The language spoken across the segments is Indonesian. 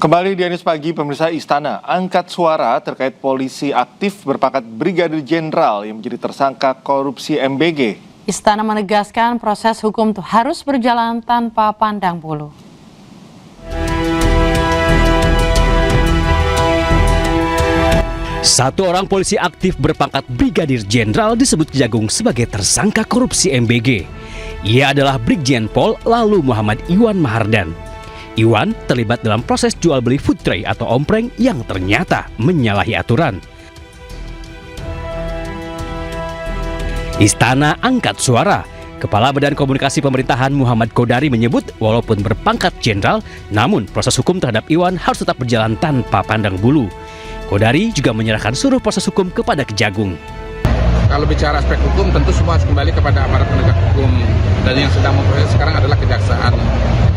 Kembali di Anies Pagi, pemirsa, Istana angkat suara terkait polisi aktif berpangkat Brigadir Jenderal yang menjadi tersangka korupsi MBG. Istana menegaskan proses hukum harus berjalan tanpa pandang bulu. Satu orang polisi aktif berpangkat Brigadir Jenderal disebut Kejagung sebagai tersangka korupsi MBG. Ia adalah Brigjen Pol Lalu Muhammad Iwan Mahardan. Iwan terlibat dalam proses jual beli food tray atau ompreng yang ternyata menyalahi aturan. Istana angkat suara. Kepala Badan Komunikasi Pemerintahan Muhammad Kodari menyebut walaupun berpangkat jenderal, namun proses hukum terhadap Iwan harus tetap berjalan tanpa pandang bulu. Kodari juga menyerahkan seluruh proses hukum kepada Kejagung. Kalau bicara aspek hukum, tentu semua harus kembali kepada aparat penegak hukum. Dan yang sedang memproses sekarang adalah kejaksaan.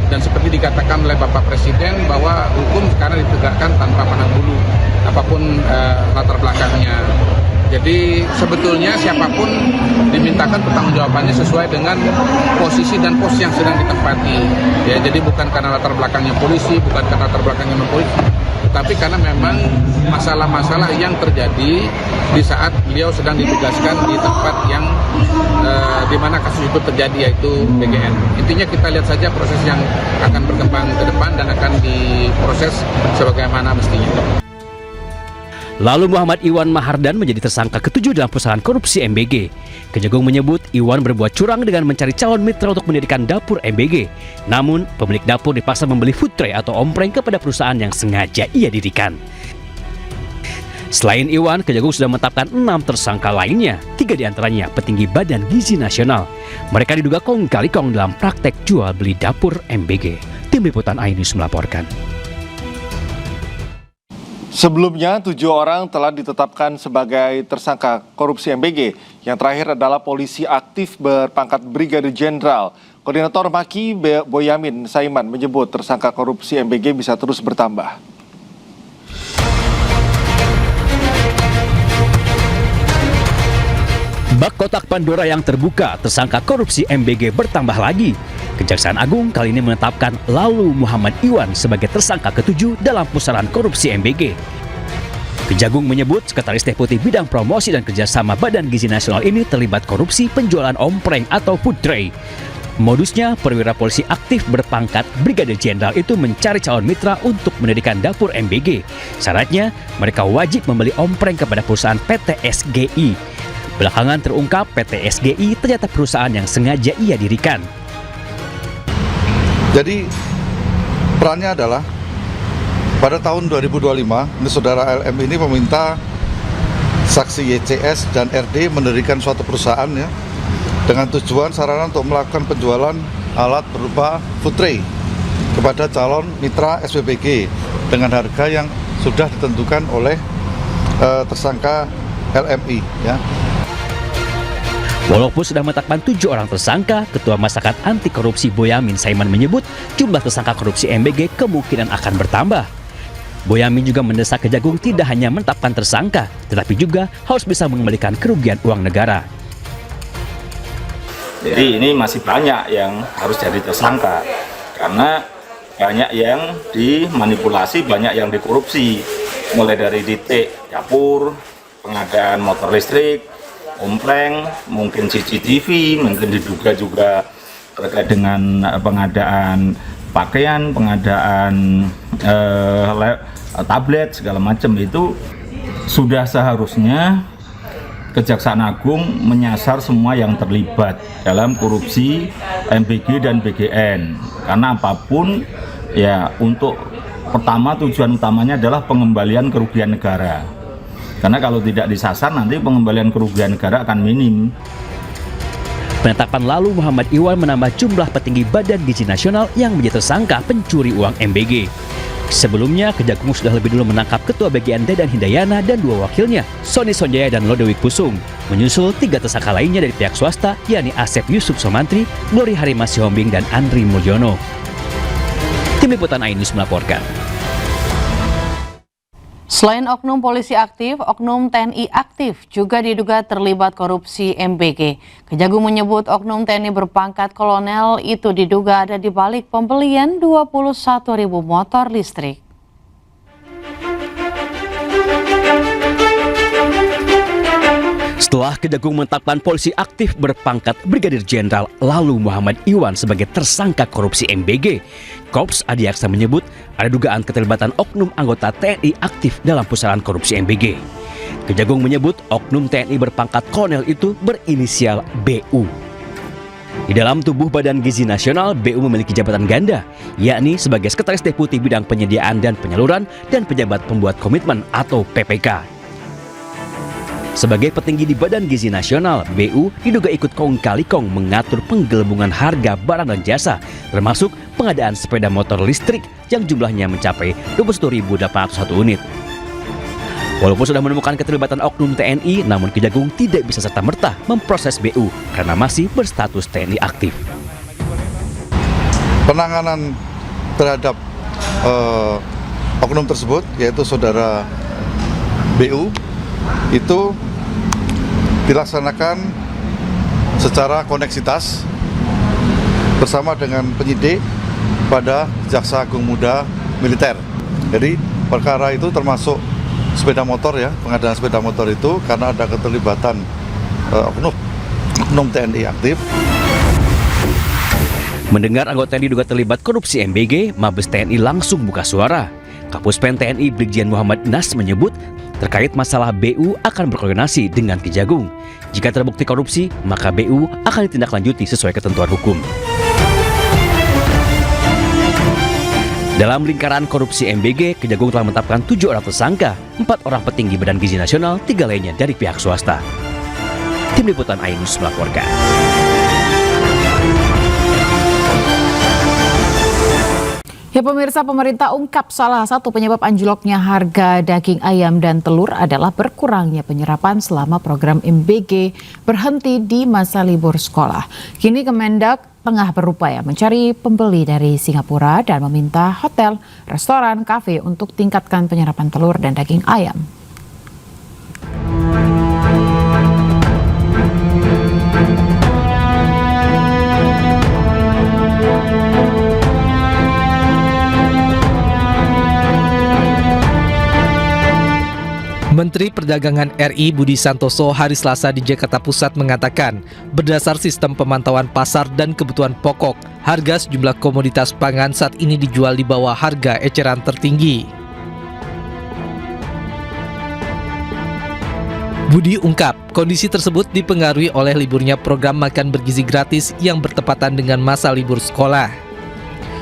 Dan seperti dikatakan oleh Bapak Presiden bahwa hukum sekarang ditegakkan tanpa pandang bulu, apapun latar belakangnya. Jadi sebetulnya siapapun dimintakan pertanggungjawabannya sesuai dengan posisi dan pos yang sedang ditempati. Ya, jadi bukan karena latar belakangnya polisi, bukan karena latar belakangnya non-polisi, tapi karena memang masalah-masalah yang terjadi di saat beliau sedang ditugaskan di tempat yang di mana kasus itu terjadi, yaitu BGN. Intinya kita lihat saja proses yang akan berkembang ke depan dan akan diproses sebagaimana mestinya. Lalu Muhammad Iwan Mahardan menjadi tersangka ketujuh dalam pusaran korupsi MBG. Kejagung menyebut Iwan berbuat curang dengan mencari calon mitra untuk mendirikan dapur MBG. Namun, pemilik dapur dipaksa membeli food tray atau ompreng kepada perusahaan yang sengaja ia dirikan. Selain Iwan, Kejagung sudah menetapkan 6 tersangka lainnya. 3 diantaranya petinggi Badan Gizi Nasional. Mereka diduga kong kali kong dalam praktek jual beli dapur MBG. Tim Liputan iNews melaporkan. Sebelumnya, 7 orang telah ditetapkan sebagai tersangka korupsi MBG. Yang terakhir adalah polisi aktif berpangkat Brigadir Jenderal. Koordinator Maki Boyamin Saiman menyebut tersangka korupsi MBG bisa terus bertambah. Bak kotak Pandora yang terbuka, tersangka korupsi MBG bertambah lagi. Kejaksaan Agung kali ini menetapkan Lalu Muhammad Iwan sebagai tersangka ketujuh dalam pusaran korupsi MBG. Kejagung menyebut Sekretaris Deputi Bidang Promosi dan Kerjasama Badan Gizi Nasional ini terlibat korupsi penjualan ompreng atau food tray. Modusnya, perwira polisi aktif berpangkat Brigadir Jenderal itu mencari calon mitra untuk mendirikan dapur MBG. Syaratnya, mereka wajib membeli ompreng kepada perusahaan PT SGI. Belakangan terungkap PT SGI ternyata perusahaan yang sengaja ia dirikan. Jadi perannya adalah pada tahun 2025 ini saudara LM ini meminta saksi YCS dan RD mendirikan suatu perusahaan ya dengan tujuan sarana untuk melakukan penjualan alat berupa food tray kepada calon mitra SPBG dengan harga yang sudah ditentukan oleh tersangka LMI ya. Walaupun sudah menetapkan 7 orang tersangka, Ketua Masyarakat Anti Korupsi Boyamin Saiman menyebut jumlah tersangka korupsi MBG kemungkinan akan bertambah. Boyamin juga mendesak Kejagung tidak hanya menetapkan tersangka, tetapi juga harus bisa mengembalikan kerugian uang negara. Jadi ini masih banyak yang harus jadi tersangka, karena banyak yang dimanipulasi, banyak yang dikorupsi, mulai dari titik dapur, pengadaan motor listrik, ompreng, mungkin CCTV, mungkin diduga juga terkait dengan pengadaan pakaian, pengadaan tablet, segala macam. Itu sudah seharusnya Kejaksaan Agung menyasar semua yang terlibat dalam korupsi MBG dan BGN. Karena apapun ya, untuk pertama tujuan utamanya adalah pengembalian kerugian negara. Karena kalau tidak disasar nanti pengembalian kerugian negara akan minim. Penetapan Lalu Muhammad Iwan menambah jumlah petinggi Badan Gizi Nasional yang menjadi tersangka pencuri uang MBG. Sebelumnya, Kejagung sudah lebih dulu menangkap Ketua BGN Dedan Hindayana dan 2 wakilnya, Sony Sonjaya dan Lodewijk Pusung. Menyusul 3 tersangka lainnya dari pihak swasta, yakni Asep Yusuf Somantri, Glory Harima Sihombing, dan Andri Mulyono. Tim Liputan iNews melaporkan. Selain oknum polisi aktif, oknum TNI aktif juga diduga terlibat korupsi MBG. Kejagung menyebut oknum TNI berpangkat kolonel itu diduga ada di balik pembelian 21.000 motor listrik. Setelah Kejagung menetapkan polisi aktif berpangkat Brigadir Jenderal Lalu Muhammad Iwan sebagai tersangka korupsi MBG, Korps Adiaksa menyebut ada dugaan keterlibatan oknum anggota TNI aktif dalam pusaran korupsi MBG. Kejagung menyebut oknum TNI berpangkat kolonel itu berinisial BU. Di dalam tubuh Badan Gizi Nasional, BU memiliki jabatan ganda, yakni sebagai Sekretaris Deputi Bidang Penyediaan dan Penyaluran dan Pejabat Pembuat Komitmen atau PPK. Sebagai petinggi di Badan Gizi Nasional, BU diduga ikut kong kali kong mengatur penggelembungan harga barang dan jasa, termasuk pengadaan sepeda motor listrik yang jumlahnya mencapai 21.801 unit. Walaupun sudah menemukan keterlibatan oknum TNI, namun Kejagung tidak bisa serta-merta memproses BU karena masih berstatus TNI aktif. Penanganan terhadap oknum tersebut, yaitu saudara BU, itu dilaksanakan secara koneksitas bersama dengan penyidik pada Jaksa Agung Muda Militer. Jadi perkara itu termasuk sepeda motor ya, pengadaan sepeda motor itu karena ada keterlibatan oknum TNI aktif. Mendengar anggota yang diduga terlibat korupsi MBG, Mabes TNI langsung buka suara. Kapuspen TNI Brigjen Muhammad Nas menyebut terkait masalah BU akan berkoordinasi dengan Kejagung. Jika terbukti korupsi, maka BU akan ditindaklanjuti sesuai ketentuan hukum. Dalam lingkaran korupsi MBG, Kejagung telah menetapkan 7 orang tersangka, 4 orang petinggi Badan Gizi Nasional, 3 lainnya dari pihak swasta. Tim Liputan Ainus melaporkan. Ya pemirsa, pemerintah ungkap salah satu penyebab anjloknya harga daging ayam dan telur adalah berkurangnya penyerapan selama program MBG berhenti di masa libur sekolah. Kini Kemendak tengah berupaya mencari pembeli dari Singapura dan meminta hotel, restoran, kafe untuk tingkatkan penyerapan telur dan daging ayam. Menteri Perdagangan RI Budi Santoso hari Selasa di Jakarta Pusat mengatakan, berdasar sistem pemantauan pasar dan kebutuhan pokok, harga sejumlah komoditas pangan saat ini dijual di bawah harga eceran tertinggi. Budi ungkap, kondisi tersebut dipengaruhi oleh liburnya program makan bergizi gratis yang bertepatan dengan masa libur sekolah,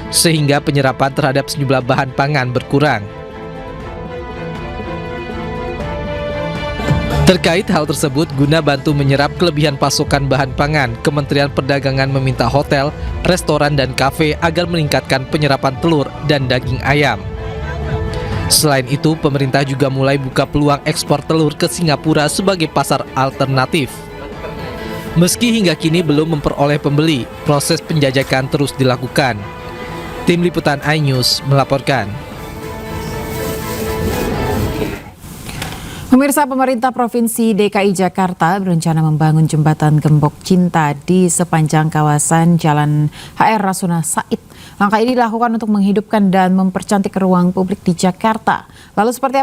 sehingga penyerapan terhadap sejumlah bahan pangan berkurang. Terkait hal tersebut, guna bantu menyerap kelebihan pasokan bahan pangan, Kementerian Perdagangan meminta hotel, restoran, dan kafe agar meningkatkan penyerapan telur dan daging ayam. Selain itu, pemerintah juga mulai buka peluang ekspor telur ke Singapura sebagai pasar alternatif. Meski hingga kini belum memperoleh pembeli, proses penjajakan terus dilakukan. Tim Liputan iNews melaporkan. Pemirsa, pemerintah Provinsi DKI Jakarta berencana membangun jembatan Gembok Cinta di sepanjang kawasan Jalan HR Rasuna Said. Langkah ini dilakukan untuk menghidupkan dan mempercantik ruang publik di Jakarta. Lalu seperti